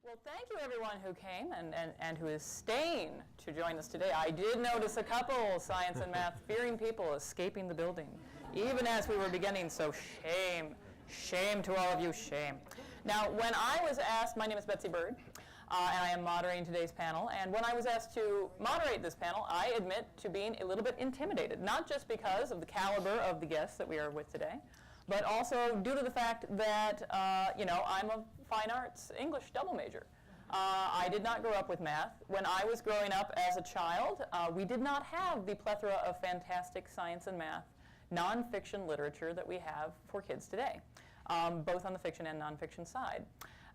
Well, thank you everyone who came and who is staying to join us today. I did notice a couple science and math fearing people escaping the building, even as we were beginning, so shame to all of you, shame. Now, when I was asked, my name is Betsy Bird, and I am moderating today's panel, and when I was asked to moderate this panel, I admit to being a little bit intimidated, not just because of the caliber of the guests that we are with today, but also due to the fact that, I'm a fine arts English double major. I did not grow up with math. When I was growing up as a child, we did not have the plethora of fantastic science and math nonfiction literature that we have for kids today, both on the fiction and nonfiction side.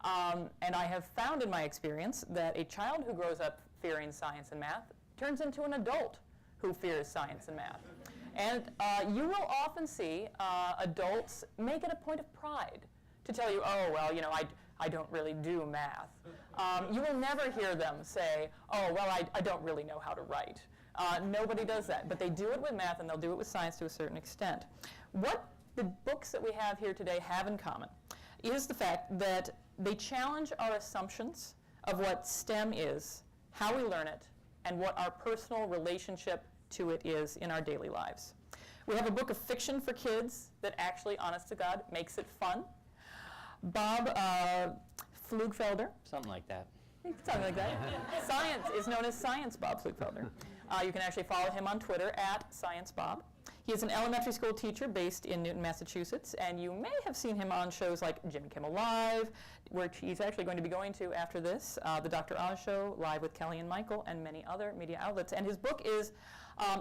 And I have found in my experience that a child who grows up fearing science and math turns into an adult who fears science and math. And you will often see adults make it a point of pride to tell you, oh, well, I don't really do math. You will never hear them say, oh, well, I don't really know how to write. Nobody does that, but they do it with math and they'll do it with science to a certain extent. What the books that we have here today have in common is the fact that they challenge our assumptions of what STEM is, how we learn it, and what our personal relationship to it is in our daily lives. We have a book of fiction for kids that actually, honest to God, makes it fun. Bob Pflugfelder. Something like that. Something like that. Science is known as Science Bob Pflugfelder. You can actually follow him on Twitter at ScienceBob. He is an elementary school teacher based in Newton, Massachusetts, and you may have seen him on shows like Jimmy Kimmel Live, which he's actually going to be going to after this, the Dr. Oz Show, Live with Kelly and Michael, and many other media outlets. And his book is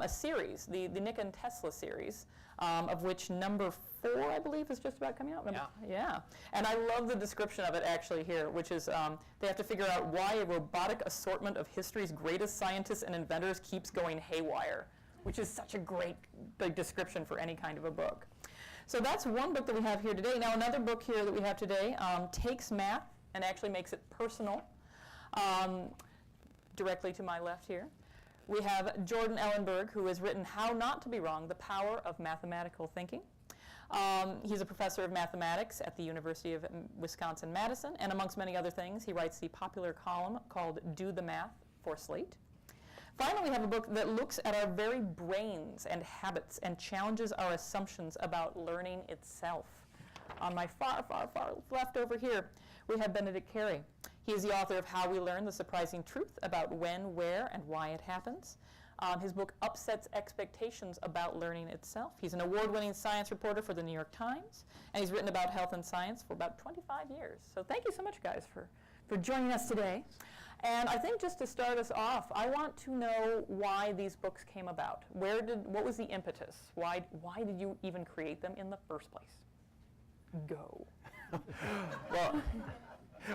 a series, the Nick and Tesla series, of which number 4, I believe, is just about coming out. Yeah. And I love the description of it actually here, which is they have to figure out why a robotic assortment of history's greatest scientists and inventors keeps going haywire, which is such a great big description for any kind of a book. So that's one book that we have here today. Now another book here that we have today takes math and actually makes it personal. Directly to my left here, we have Jordan Ellenberg, who has written How Not to Be Wrong, The Power of Mathematical Thinking. He's a professor of mathematics at the University of Wisconsin-Madison, and amongst many other things, he writes the popular column called Do the Math for Slate. Finally, we have a book that looks at our very brains and habits and challenges our assumptions about learning itself. On my far left over here, we have Benedict Carey. He is the author of How We Learn, The Surprising Truth About When, Where, and Why It Happens. His book upsets expectations about learning itself. He's an award-winning science reporter for the New York Times, and he's written about health and science for about 25 years. So thank you so much, guys, for joining us today. And I think just to start us off, I want to know why these books came about. What was the impetus? Why did you even create them in the first place? Go. Well,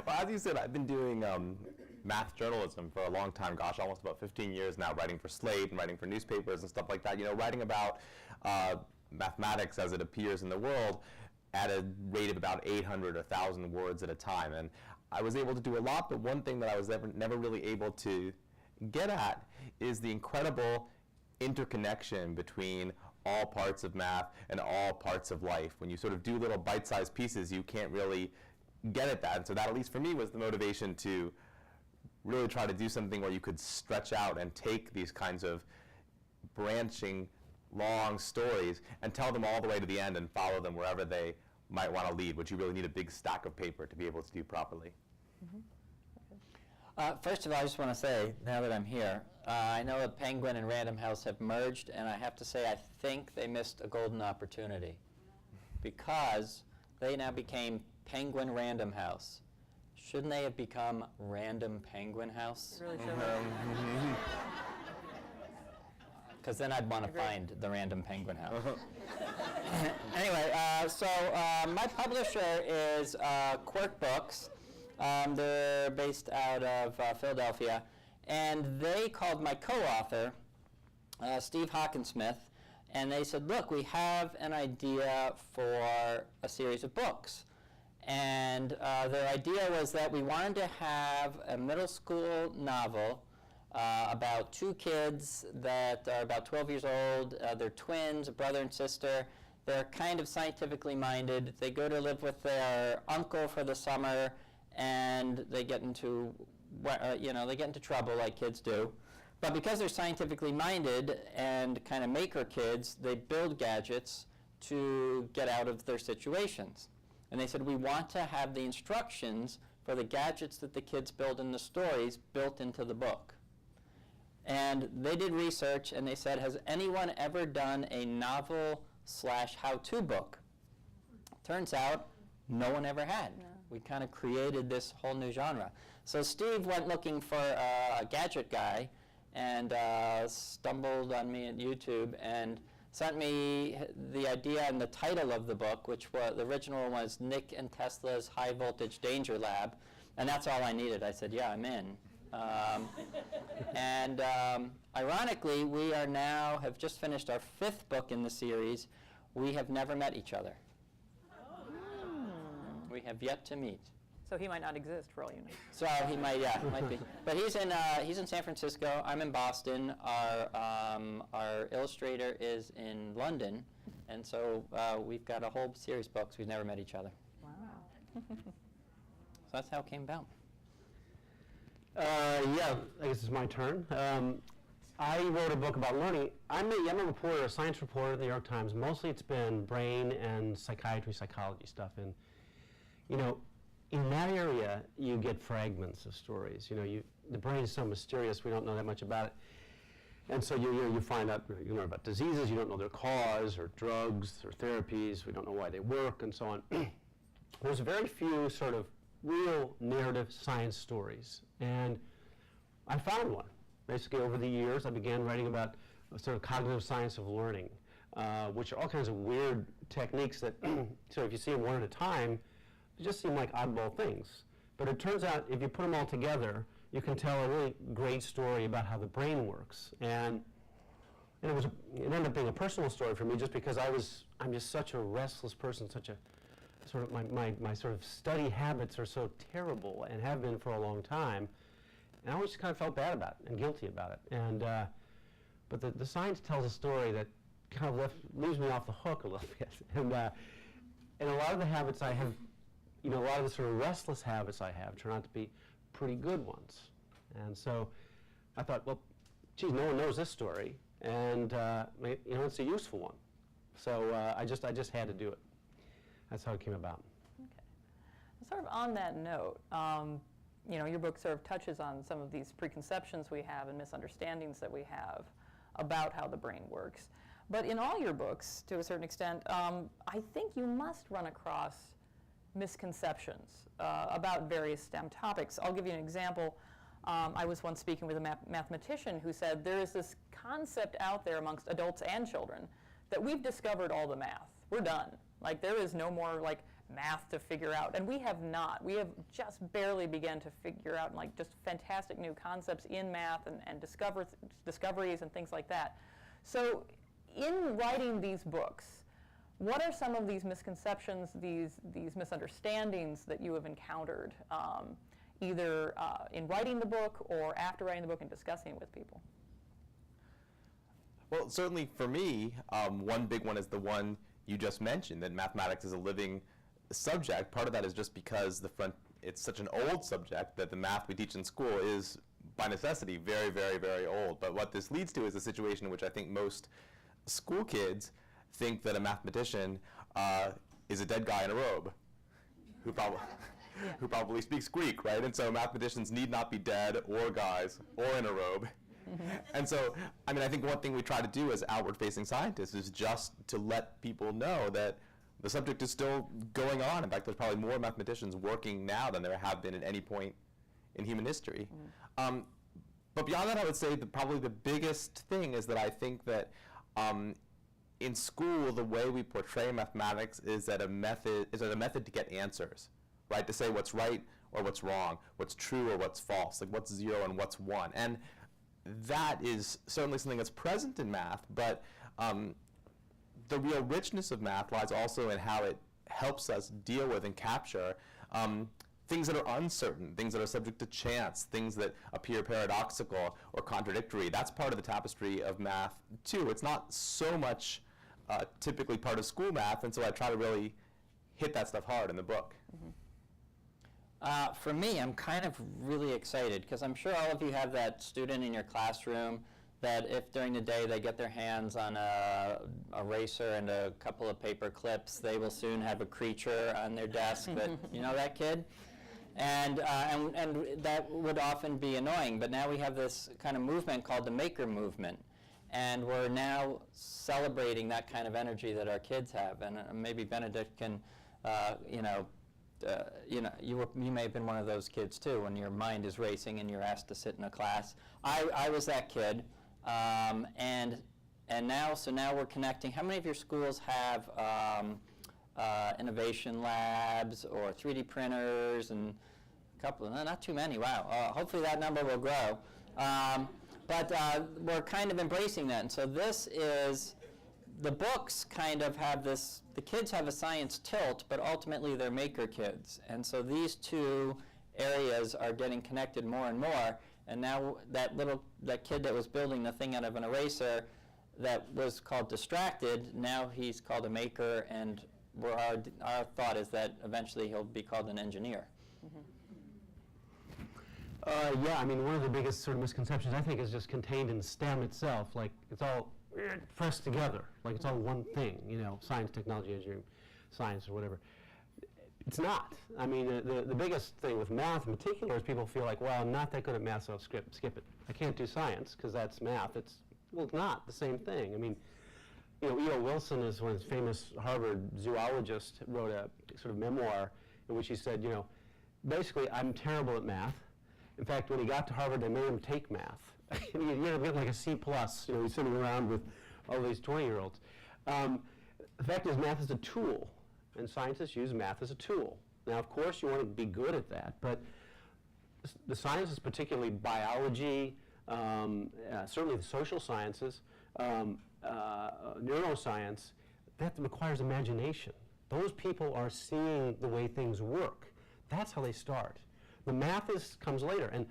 as you said, I've been doing math journalism for a long time, gosh, almost about 15 years now, writing for Slate and writing for newspapers and stuff like that, writing about mathematics as it appears in the world at a rate of about 800 or 1,000 words at a time. And I was able to do a lot, but one thing that I was never really able to get at is the incredible interconnection between all parts of math and all parts of life. When you sort of do little bite-sized pieces, you can't really get at that. And so that, at least for me, was the motivation to really try to do something where you could stretch out and take these kinds of branching, long stories and tell them all the way to the end and follow them wherever they might want to lead, which you really need a big stack of paper to be able to do properly. Mm-hmm. First of all, I just want to say, now that I'm here, I know that Penguin and Random House have merged, and I have to say I think they missed a golden opportunity because they now became Penguin Random House. Shouldn't they have become Random Penguin House? You really should have. Because then I'd want to find the Random Penguin House. Anyway, so my publisher is Quirk Books. They're based out of Philadelphia. And they called my co-author, Steve Hockensmith, and they said, look, we have an idea for a series of books. And their idea was that we wanted to have a middle school novel about 2 kids that are about 12 years old. They're twins, a brother and sister. They're kind of scientifically minded. They go to live with their uncle for the summer, and they get into, they get into trouble like kids do. But because they're scientifically minded and kind of maker kids, they build gadgets to get out of their situations. And they said, we want to have the instructions for the gadgets that the kids build in the stories built into the book. And they did research, and they said, has anyone ever done a novel/how-to book? Turns out, no one ever had. No. We kind of created this whole new genre. So Steve went looking for a gadget guy and stumbled on me at YouTube and sent me the idea and the title of the book, which was, the original one was Nick and Tesla's High Voltage Danger Lab, and that's all I needed. I said, yeah, I'm in. Ironically, we have just finished our 5th book in the series. We have never met each other. We have yet to meet. So he might not exist for all you know. So he might, might be. But he's in San Francisco. I'm in Boston. Our illustrator is in London, and so we've got a whole series of books. We've never met each other. Wow. So that's how it came about. Yeah, I guess it's my turn. I wrote a book about learning. I'm a reporter, a science reporter at the New York Times. Mostly it's been brain and psychiatry, psychology stuff. And, in that area, you get fragments of stories. The brain is so mysterious, we don't know that much about it. And so you find out, you learn about diseases, you don't know their cause, or drugs, or therapies, we don't know why they work, and so on. There's very few sort of real narrative science stories. And I found one. Basically, over the years, I began writing about sort of cognitive science of learning, which are all kinds of weird techniques that, so if you see them one at a time, they just seem like oddball things. But it turns out, if you put them all together, you can tell a really great story about how the brain works. And it ended up being a personal story for me, just because I'm just such a restless person, such a sort of my sort of study habits are so terrible and have been for a long time. And I always just kind of felt bad about it and guilty about it. And but the science tells a story that kind of leaves me off the hook a little bit. And a lot of the habits I have, a lot of the sort of restless habits I have turn out to be pretty good ones. And so I thought, well, geez, no one knows this story, and it's a useful one. So I just had to do it. That's how it came about. Okay. Sort of on that note, your book sort of touches on some of these preconceptions we have and misunderstandings that we have about how the brain works. But in all your books, to a certain extent, I think you must run across misconceptions about various STEM topics. I'll give you an example. I was once speaking with a mathematician who said there is this concept out there amongst adults and children that we've discovered all the math. We're done. Like, there is no more math to figure out, and we have not. We have just barely begun to figure out just fantastic new concepts in math and discoveries and things like that. So in writing these books, what are some of these misconceptions, these misunderstandings that you have encountered, either in writing the book or after writing the book and discussing it with people? Well, certainly for me, one big one is the one you just mentioned, that mathematics is a living subject. Part of that is just because it's such an old subject that the math we teach in school is, by necessity, very, very, very old. But what this leads to is a situation in which I think most school kids think that a mathematician is a dead guy in a robe who probably speaks Greek, right? And so mathematicians need not be dead or guys or in a robe. And so, I think one thing we try to do as outward-facing scientists is just to let people know that the subject is still going on. In fact, there's probably more mathematicians working now than there have been at any point in human history. But beyond that, I would say that probably the biggest thing is that I think that in school, the way we portray mathematics is that a method to get answers, right? To say what's right or what's wrong, what's true or what's false, like what's 0 and what's 1. And that is certainly something that's present in math, but the real richness of math lies also in how it helps us deal with and capture things that are uncertain, things that are subject to chance, things that appear paradoxical or contradictory. That's part of the tapestry of math, too. It's not so much typically part of school math, and so I try to really hit that stuff hard in the book. For me, I'm kind of really excited because I'm sure all of you have that student in your classroom that if during the day they get their hands on a eraser and a couple of paper clips, they will soon have a creature on their desk. But you know that kid? And that would often be annoying. But now we have this kind of movement called the maker movement. And we're now celebrating that kind of energy that our kids have. And maybe Benedict can, you may have been one of those kids too, when your mind is racing and you're asked to sit in a class. I was that kid, and now we're connecting. How many of your schools have innovation labs or 3D printers? And a couple, no, not too many. Wow. Hopefully that number will grow. But we're kind of embracing that, and so this is. The books kind of have this, the kids have a science tilt, but ultimately they're maker kids. And so these two areas are getting connected more and more. And now that kid that was building the thing out of an eraser that was called distracted, now he's called a maker, and our thought is that eventually he'll be called an engineer. Yeah, I mean, one of the biggest sort of misconceptions I think is just contained in STEM itself. Like, it's all pressed together, like it's all one thing, science, technology, engineering, science, or whatever. It's not. I mean, the biggest thing with math in particular is people feel like, well, I'm not that good at math, so I'll skip it. I can't do science because that's math. It's not the same thing. I mean, E.O. Wilson is one of the famous Harvard zoologists, wrote a sort of memoir in which he said, basically, I'm terrible at math. In fact, when he got to Harvard, they made him take math. He ended up getting like a C+, he's sitting around with all these 20-year-olds. The fact is, math is a tool, and scientists use math as a tool. Now, of course, you want to be good at that, but the sciences, particularly biology, certainly the social sciences, neuroscience, that requires imagination. Those people are seeing the way things work. That's how they start. The math comes later, and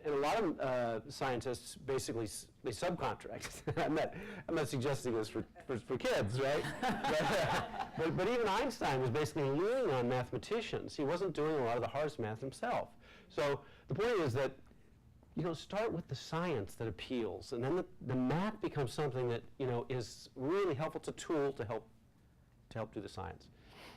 and a lot of scientists basically they subcontract. I'm not suggesting this for kids, right? but even Einstein was basically leaning on mathematicians. He wasn't doing a lot of the hardest math himself. So the point is that start with the science that appeals, and then the math becomes something that is really helpful. It's a tool to help do the science.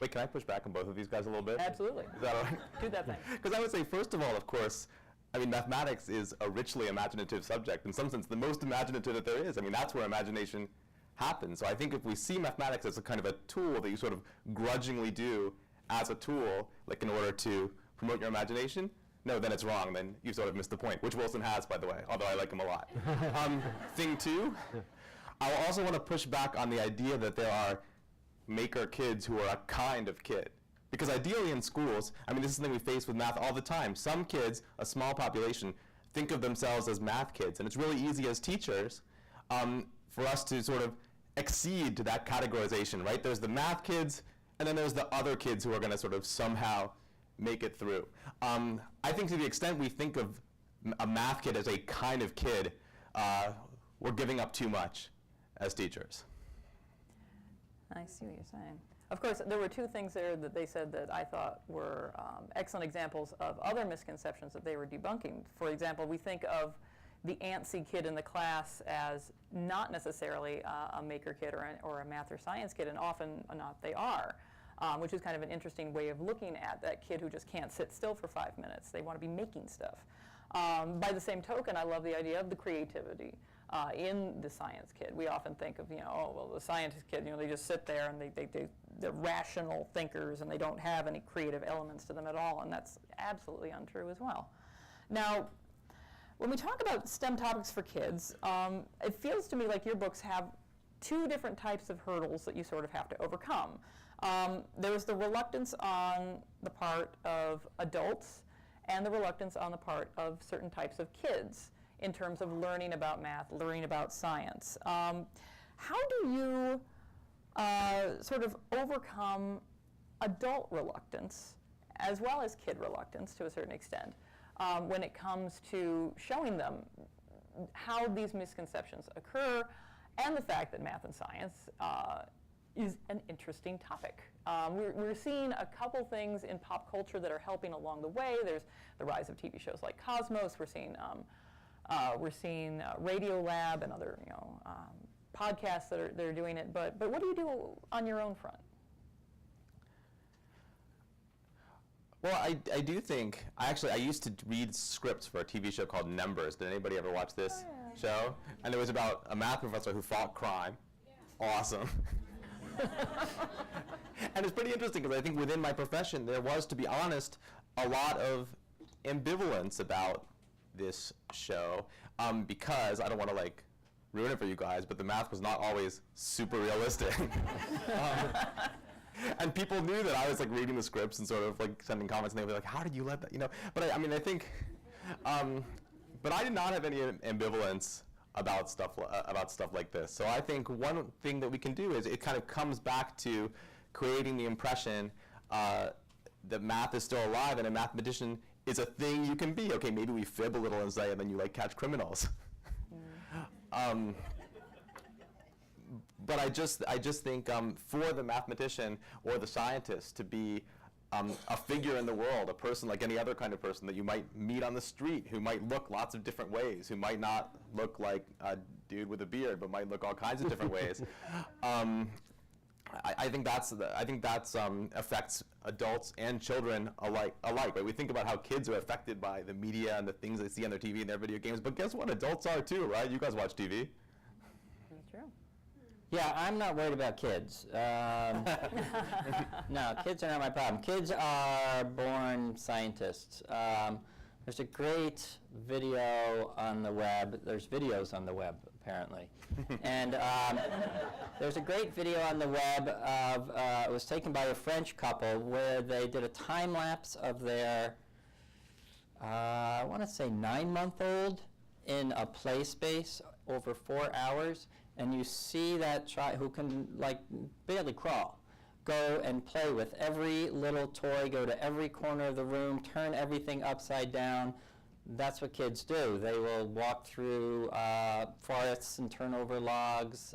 Wait, can I push back on both of these guys a little bit? Absolutely. Is that all right? Do that thing. Because I would say, first of all, of course, I mean, mathematics is a richly imaginative subject. In some sense, the most imaginative that there is. I mean, that's where imagination happens. So I think if we see mathematics as a kind of a tool that you sort of grudgingly do as a tool, like in order to promote your imagination, no, then it's wrong. Then you've sort of missed the point, which Wilson has, by the way, although I like him a lot. Thing two, I also want to push back on the idea that there are maker kids who are a kind of kid. Because ideally in schools, I mean, this is something we face with math all the time. Some kids, a small population, think of themselves as math kids. And it's really easy as teachers for us to sort of accede to that categorization, right? There's the math kids, and then there's the other kids who are going to sort of somehow make it through. I think to the extent we think of a math kid as a kind of kid, we're giving up too much as teachers. I see what you're saying. Of course, there were two things there that they said that I thought were excellent examples of other misconceptions that they were debunking. For example, we think of the antsy kid in the class as not necessarily a maker kid or a math or science kid, and often not they are, which is kind of an interesting way of looking at that kid who just can't sit still for 5 minutes. They want to be making stuff. By the same token, I love the idea of the creativity. In the science kid, we often think of, the scientist kid, they just sit there and they're rational thinkers and they don't have any creative elements to them at all, and that's absolutely untrue as well. Now, when we talk about STEM topics for kids, it feels to me like your books have two different types of hurdles that you sort of have to overcome. There's the reluctance on the part of adults and the reluctance on the part of certain types of kids in terms of learning about math, learning about science. How do you sort of overcome adult reluctance as well as kid reluctance to a certain extent when it comes to showing them how these misconceptions occur and the fact that math and science is an interesting topic. We're seeing a couple things in pop culture that are helping along the way. There's the rise of TV shows like Cosmos. We're seeing Radio Lab and other podcasts that are doing it. But what do you do on your own front? Well, I do think, I used to read scripts for a TV show called Numbers. Did anybody ever watch this show? And it was about a math professor who fought crime. Yeah. Awesome. And it's pretty interesting because I think within my profession there was, to be honest, a lot of ambivalence about this show because I don't want to ruin it for you guys, but the math was not always super realistic. And people knew that I was reading the scripts and sort of sending comments, and they were like, "How did you let that?" But I think, but I did not have any ambivalence about stuff like this. So I think one thing that we can do is it kind of comes back to creating the impression that math is still alive and a mathematician is a thing you can be. Okay, maybe we fib a little and say, and then you catch criminals. But I just think for the mathematician or the scientist to be a figure in the world, a person like any other kind of person that you might meet on the street, who might look lots of different ways, who might not look like a dude with a beard, but might look all kinds of different ways. I think that's affects adults and children alike. Right? We think about how kids are affected by the media and the things they see on their TV and their video games, but guess what? Adults are too, right? You guys watch TV. That's true. Yeah, I'm not worried about kids. No, kids are not my problem. Kids are born scientists. There's a great video on the web. There's videos on the web, apparently. And there's a great video on the web of, it was taken by a French couple where they did a time lapse of their, I want to say 9-month-old in a play space over 4 hours. And you see that child who can barely crawl, go and play with every little toy, go to every corner of the room, turn everything upside down. That's what kids do. They will walk through forests and turn over logs.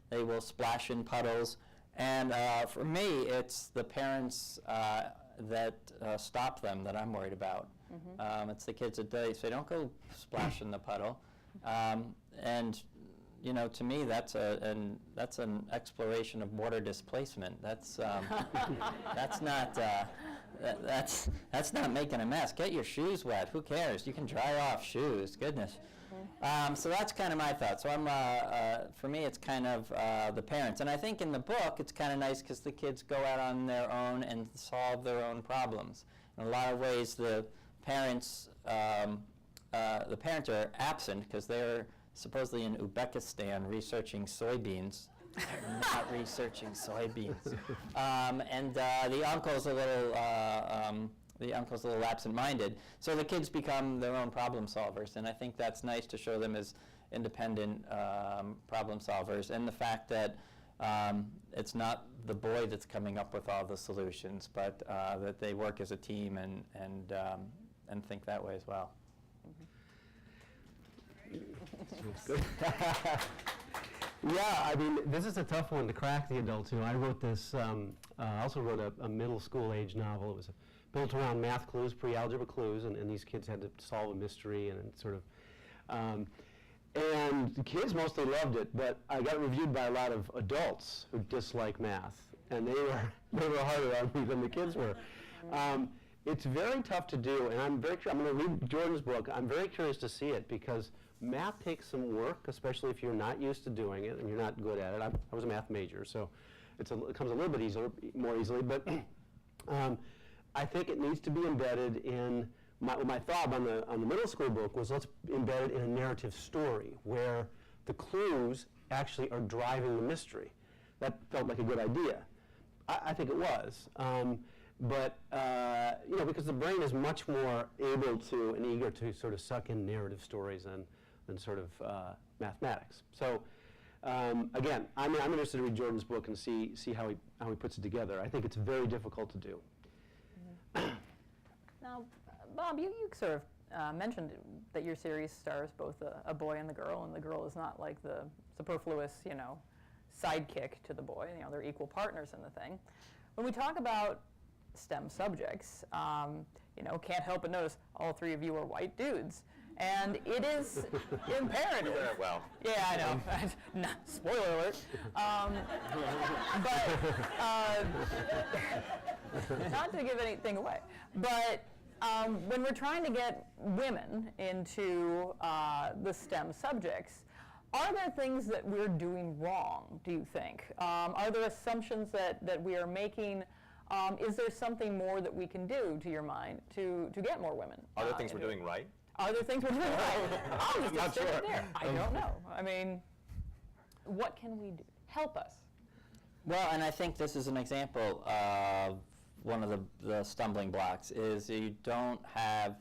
They will splash in puddles. And for me, it's the parents that stop them that I'm worried about. Mm-hmm. It's the kids that say, don't go splash in the puddle. And to me, that's an exploration of water displacement. That's that's not making a mess. Get your shoes wet. Who cares? You can dry off shoes. Goodness. So that's kind of my thought. So for me, it's kind of the parents. And I think in the book, it's kind of nice because the kids go out on their own and solve their own problems. In a lot of ways, the parents are absent because they're supposedly in Uzbekistan researching soybeans. They're not researching soybeans. And the uncle's a little absent-minded. So the kids become their own problem solvers, and I think that's nice to show them as independent problem solvers. And the fact that it's not the boy that's coming up with all the solutions, but that they work as a team and think that way as well. Yeah, I mean, this is a tough one to crack the adult too. I wrote this, I also wrote a middle school age novel. It was built around math clues, pre-algebra clues, and these kids had to solve a mystery and sort of, and the kids mostly loved it, but I got reviewed by a lot of adults who dislike math, and they were harder on me than the kids were. It's very tough to do, and I'm going to read Jordan's book. I'm very curious to see it because math takes some work, especially if you're not used to doing it and you're not good at it. I was a math major, so it comes a little bit more easily. But I think it needs to be embedded in my thought on the middle school book was let's embed it in a narrative story where the clues actually are driving the mystery. That felt like a good idea. I think it was. But because the brain is much more able to and eager to sort of suck in narrative stories than sort of mathematics. So again, I'm interested to read Jordan's book and see how he puts it together. I think it's very difficult to do. Mm-hmm. Now, Bob, you sort of mentioned that your series stars both a boy and the girl is not like the superfluous, sidekick to the boy. They're equal partners in the thing. When we talk about STEM subjects, can't help but notice all three of you are white dudes. And it is imperative. Well. Yeah, I know. Spoiler alert. But not to give anything away, but when we're trying to get women into the STEM subjects, are there things that we're doing wrong, do you think? Are there assumptions that we are making? Is there something more that we can do, to your mind, to get more women? Are there things we're doing right? Are there things we're doing right? I'll just sit right there. I don't know. I mean, what can we do? Help us. Well, and I think this is an example of one of the stumbling blocks is you don't have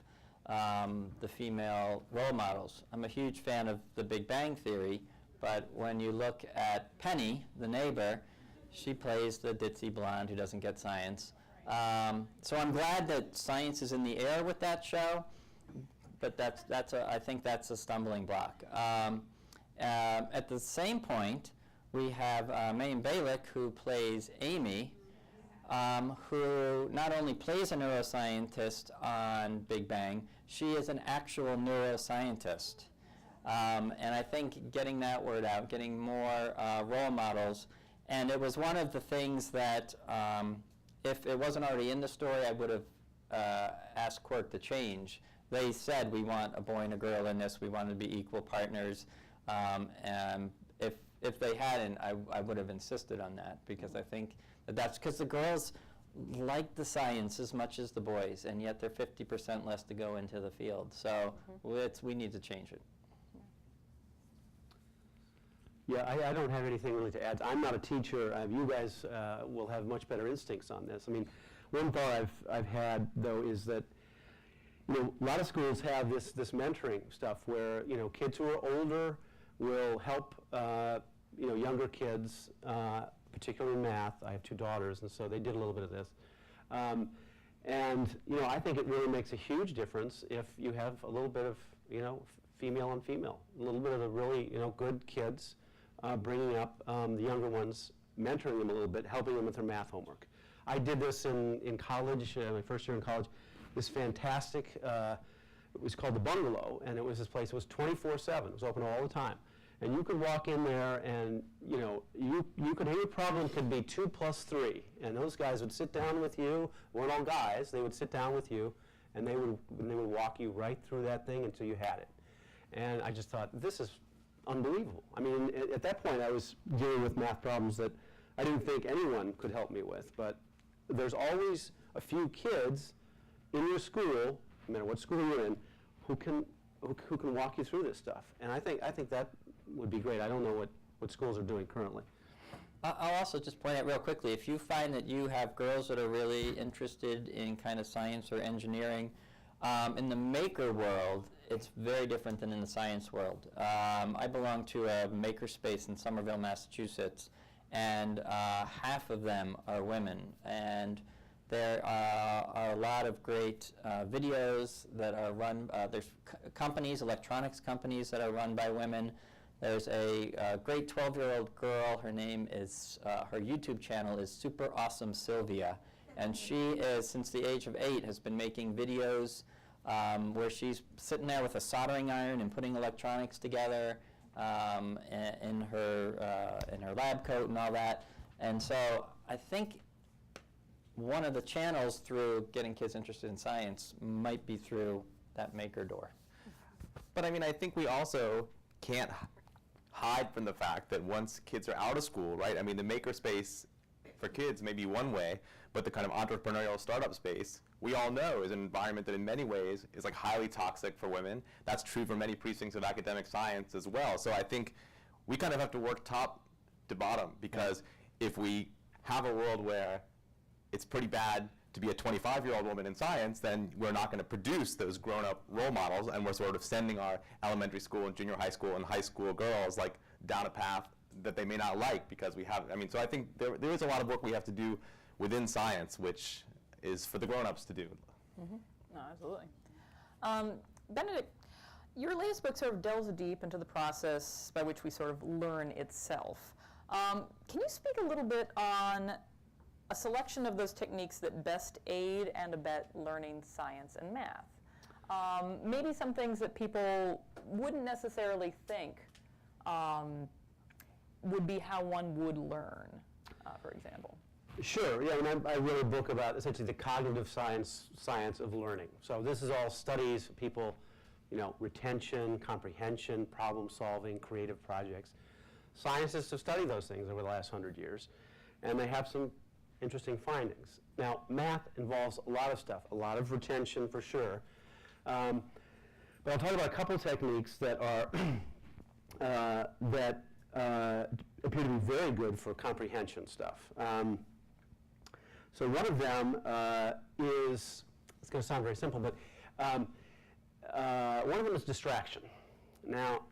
the female role models. I'm a huge fan of The Big Bang Theory, but when you look at Penny, the neighbor, she plays the ditzy blonde who doesn't get science. So I'm glad that science is in the air with that show, but I think that's a stumbling block. At the same point, we have Mayim Bialik, who plays Amy, who not only plays a neuroscientist on Big Bang, she is an actual neuroscientist. And I think getting that word out, getting more role models, and it was one of the things that, if it wasn't already in the story, I would have asked Quirk to change. They said, we want a boy and a girl in this, we want to be equal partners. And if they hadn't, I would have insisted on that, because I think that's because the girls like the science as much as the boys, and yet they're 50% less to go into the field. So we need to change it. Yeah, I don't have anything really to add. I'm not a teacher. You guys will have much better instincts on this. I mean, one thought I've had, though, is that a lot of schools have this mentoring stuff where kids who are older will help younger kids, particularly in math. I have two daughters, and so they did a little bit of this. And I think it really makes a huge difference if you have a little bit of female on female, a little bit of the really good kids bringing up the younger ones, mentoring them a little bit, helping them with their math homework. I did this in college, my first year in college. This fantastic, it was called The Bungalow, and it was this place, it was 24/7, it was open all the time. And you could walk in there and, any problem could be 2 + 3. And those guys would sit down with you, weren't all guys, they would sit down with you, and they would walk you right through that thing until you had it. And I just thought, this is unbelievable. I mean, at that point I was dealing with math problems that I didn't think anyone could help me with, but there's always a few kids in your school, no matter what school you're in, who can walk you through this stuff. And I think that would be great. I don't know what schools are doing currently. I'll also just point out real quickly, if you find that you have girls that are really interested in kind of science or engineering, in the maker world, it's very different than in the science world. I belong to a makerspace in Somerville, Massachusetts, and half of them are women. And there are a lot of great videos that are run, there's companies, electronics companies that are run by women. There's a great 12-year-old girl, her name is, her YouTube channel is Super Awesome Sylvia, and she is, since the age of 8, has been making videos where she's sitting there with a soldering iron and putting electronics together in her lab coat and all that. And so I think one of the channels through getting kids interested in science might be through that maker door. But I mean, I think we also can't hide from the fact that once kids are out of school, right? I mean, the maker space for kids may be one way, but the kind of entrepreneurial startup space, we all know, is an environment that in many ways is like highly toxic for women. That's true for many precincts of academic science as well. So I think we kind of have to work top to bottom, because if we have a world where it's pretty bad to be a 25-year-old woman in science, then we're not going to produce those grown-up role models, and we're sort of sending our elementary school and junior high school and high school girls like down a path that they may not like, because we have, I mean, so I think there is a lot of work we have to do within science, which is for the grown-ups to do. Mm-hmm. No, absolutely. Benedict, your latest book sort of delves deep into the process by which we sort of learn itself. Can you speak a little bit on a selection of those techniques that best aid and abet learning science and math? Maybe some things that people wouldn't necessarily think would be how one would learn, for example. Sure, yeah, and I wrote a book about essentially the cognitive science of learning. So this is all studies, people, retention, comprehension, problem solving, creative projects. Scientists have studied those things over the last 100 years, and they have some interesting findings. Now, math involves a lot of stuff, a lot of retention for sure. But I'll talk about a couple techniques that are that appear to be very good for comprehension stuff. So one of them is, it's going to sound very simple, but one of them is distraction. Now,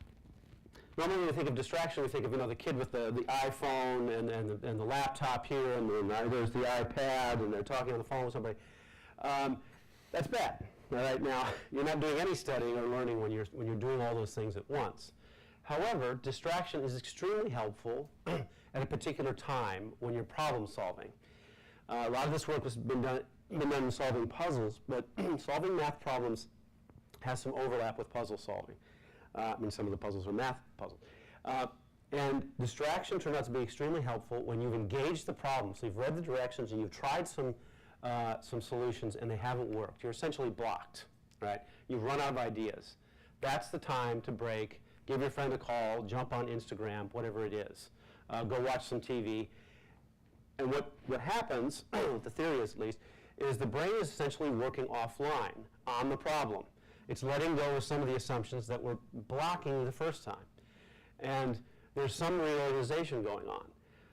normally when we think of distraction, we think of the kid with the iPhone and the laptop here, and then there's the iPad, and they're talking on the phone with somebody. That's bad. All right, now you're not doing any studying or learning when you're doing all those things at once. However, distraction is extremely helpful at a particular time when you're problem solving. A lot of this work has been done in solving puzzles, but solving math problems has some overlap with puzzle solving. Some of the puzzles are math puzzles. And distraction turns out to be extremely helpful when you've engaged the problem. So you've read the directions and you've tried some solutions and they haven't worked. You're essentially blocked, right? You've run out of ideas. That's the time to break, give your friend a call, jump on Instagram, whatever it is. Go watch some TV. And what happens, the theory is at least, is the brain is essentially working offline on the problem. It's letting go of some of the assumptions that were blocking you the first time. And there's some reorganization going on.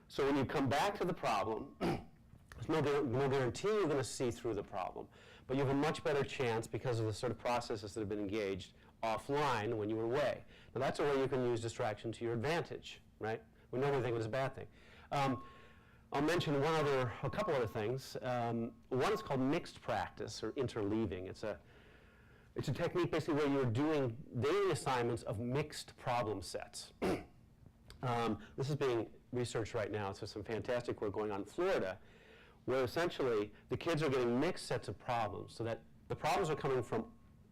So when you come back to the problem, there's no guarantee you're going to see through the problem, but you have a much better chance because of the sort of processes that have been engaged offline when you were away. Now that's a way you can use distraction to your advantage, right? We normally think it was a bad thing. I'll mention a couple other things. One is called mixed practice or interleaving. It's a technique basically where you're doing daily assignments of mixed problem sets. This is being researched right now. So some fantastic work going on in Florida, where essentially the kids are getting mixed sets of problems, so that the problems are coming from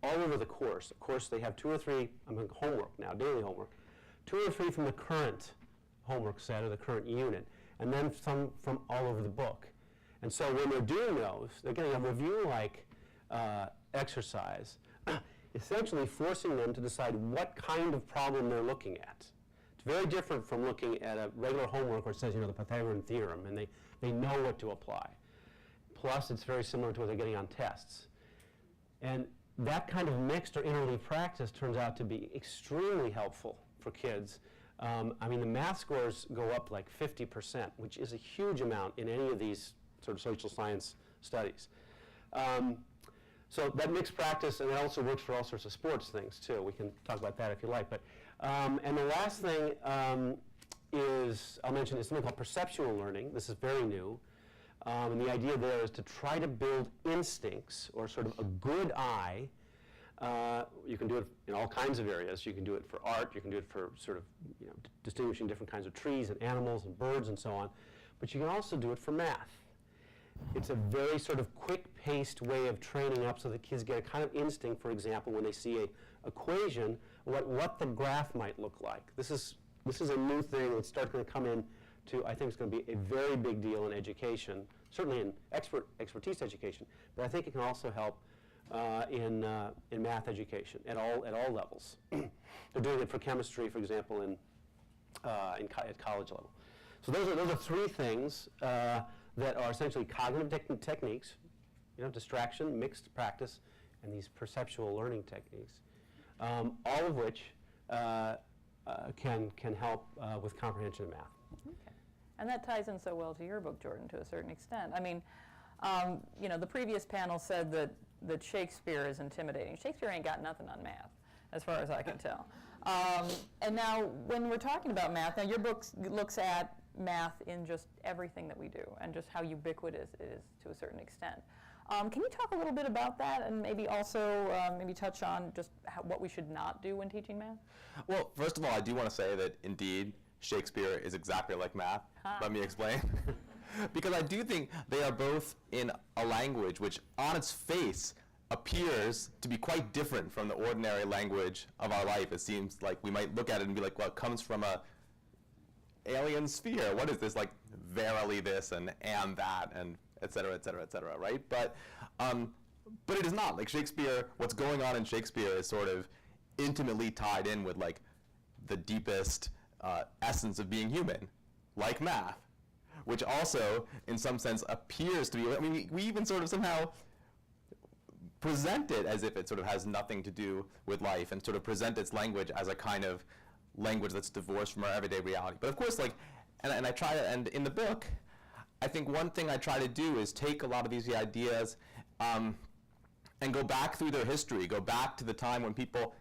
all over the course. Of course, they have 2 or 3 homework now, daily homework, 2 or 3 from the current homework set or the current unit, and then some from all over the book. And so when they're doing those, they're getting a review-like exercise, essentially forcing them to decide what kind of problem they're looking at. It's very different from looking at a regular homework where it says, the Pythagorean theorem, and they know what to apply. Plus, it's very similar to what they're getting on tests. And that kind of mixed or interleaved practice turns out to be extremely helpful for kids. The math scores go up like 50%, which is a huge amount in any of these sort of social science studies. So that mixed practice, and it also works for all sorts of sports things too. We can talk about that if you like. But and the last thing I'll mention is something called perceptual learning. This is very new. And the idea there is to try to build instincts or sort of a good eye. You can do it in all kinds of areas. You can do it for art. You can do it for sort of distinguishing different kinds of trees and animals and birds and so on. But you can also do it for math. It's a very sort of quick-paced way of training up so that kids get a kind of instinct, for example, when they see an equation, what the graph might look like. This is a new thing that's starting to come in to, I think it's going to be a very big deal in education, certainly in expertise education, but I think it can also help in math education at all levels. They're doing it for chemistry, for example, at college level. So those are 3 things that are essentially cognitive techniques, distraction, mixed practice, and these perceptual learning techniques, all of which can help with comprehension of math. Okay. And that ties in so well to your book, Jordan, to a certain extent. The previous panel said that Shakespeare is intimidating. Shakespeare ain't got nothing on math, as far as I can tell. And now, when we're talking about math, now your book looks at math in just everything that we do, and just how ubiquitous it is to a certain extent. Can you talk a little bit about that, and maybe also maybe touch on just what we should not do when teaching math? Well, first of all, I do want to say that indeed Shakespeare is exactly like math. Let me explain. Because I do think they are both in a language which on its face appears to be quite different from the ordinary language of our life. It seems like we might look at it and be like, well, it comes from a alien sphere. What is this? Like, verily this and that and et cetera, right? But it is not. Like Shakespeare, what's going on in Shakespeare is sort of intimately tied in with like the deepest essence of being human, like math, which also, in some sense, appears to be, I mean, we even sort of somehow present it as if it sort of has nothing to do with life and sort of present its language as a kind of language that's divorced from our everyday reality. But of course, like, and I try to, and in the book, I think one thing I try to do is take a lot of these ideas and go back through their history, go back to the time when people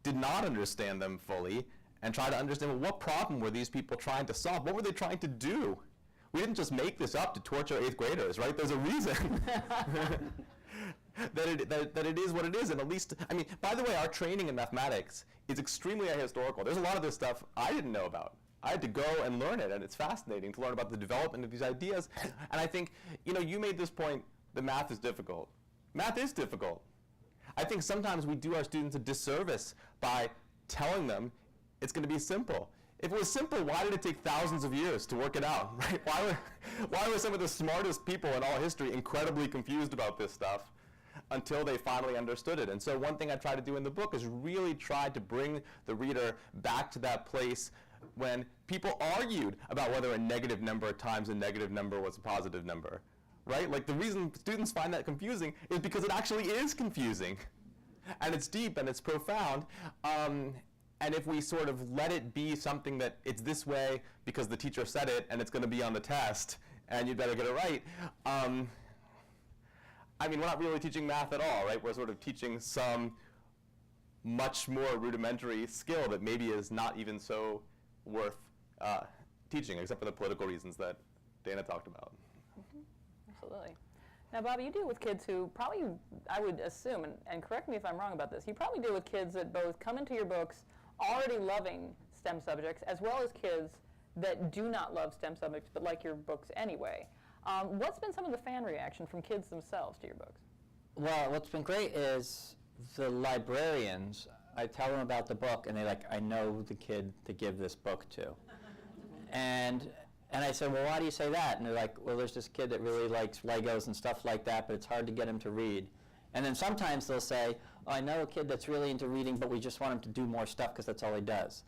did not understand them fully, and try to understand, well, what problem were these people trying to solve? What were they trying to do? We didn't just make this up to torture 8th graders, right? There's a reason that it is what it is. And at least, I mean, by the way, our training in mathematics is extremely ahistorical. There's a lot of this stuff I didn't know about. I had to go and learn it, and it's fascinating to learn about the development of these ideas. And I think, you know, you made this point that math is difficult. Math is difficult. I think sometimes we do our students a disservice by telling them it's going to be simple. If it was simple, why did it take thousands of years to work it out, right? Why were some of the smartest people in all history incredibly confused about this stuff until they finally understood it? And so one thing I try to do in the book is really try to bring the reader back to that place when people argued about whether a negative number times a negative number was a positive number, right? Like the reason students find that confusing is because it actually is confusing. And it's deep and it's profound. And if we sort of let it be something that it's this way because the teacher said it and it's going to be on the test and you'd better get it right, I mean, we're not really teaching math at all, right? We're sort of teaching some much more rudimentary skill that maybe is not even so worth teaching, except for the political reasons that Dana talked about. Mm-hmm. Absolutely. Now, Bobby, you deal with kids who probably, I would assume, and correct me if I'm wrong about this, you probably deal with kids that both come into your books already loving STEM subjects, as well as kids that do not love STEM subjects but like your books anyway. What's been some of the fan reaction from kids themselves to your books? Well, what's been great is the librarians, I tell them about the book, and they're like, I know the kid to give this book to. And I said, well, why do you say that? And they're like, well, there's this kid that really likes Legos and stuff like that, but it's hard to get him to read. And then sometimes they'll say, oh, I know a kid that's really into reading, but we just want him to do more stuff because that's all he does.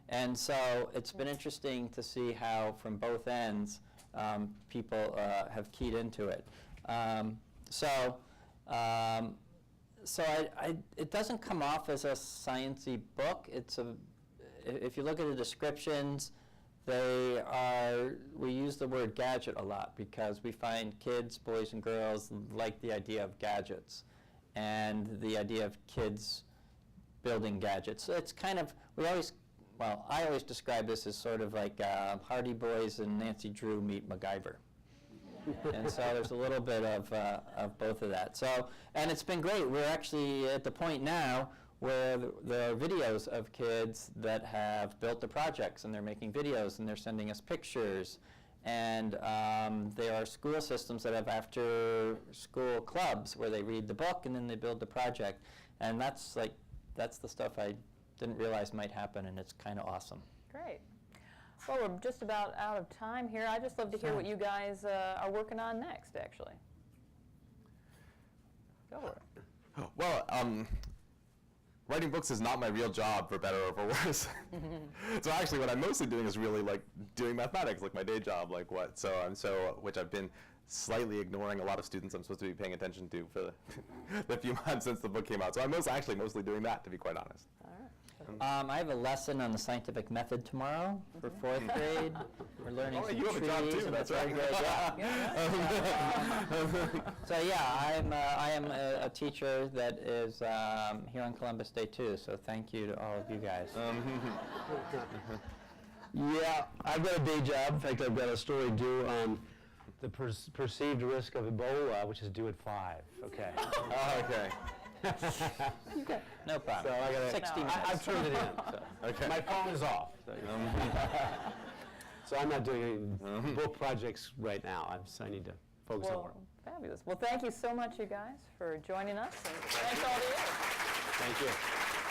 And so it's been interesting to see how, from both ends, people have keyed into it. It doesn't come off as a sciencey book. If you look at the descriptions, we use the word gadget a lot because we find kids, boys and girls, like the idea of gadgets and the idea of kids building gadgets. So it's kind of, I always describe this as sort of like Hardy Boys and Nancy Drew meet MacGyver. And so there's a little bit of both of that. So, and it's been great. We're actually at the point now where there are videos of kids that have built the projects, and they're making videos, and they're sending us pictures. And there are school systems that have after-school clubs where they read the book and then they build the project. And that's the stuff I didn't realize might happen, and it's kind of awesome. Great. Well, we're just about out of time here. I'd just love to hear what you guys are working on next, actually. Go for it. Well, writing books is not my real job, for better or for worse. So actually what I'm mostly doing is really like doing mathematics, like my day job, which I've been slightly ignoring a lot of students I'm supposed to be paying attention to for the few months since the book came out. So I'm mostly doing that, to be quite honest. All right. I have a lesson on the scientific method tomorrow for 4th grade. We're learning some you have a job trees too, and that's it's right. very good. So yeah, I am a teacher that is here on Columbus Day too, so thank you to all of you guys. Yeah, I've got a day job. In fact, I've got a story due on the perceived risk of Ebola, which is due at 5. Okay. Okay. No problem. So I got 60 minutes. I've turned it in. So. Okay. My phone is off. So, So I'm not doing any book projects right now. I need to focus on work. Fabulous. Well, thank you so much, you guys, for joining us, and thanks all to you. Thank you.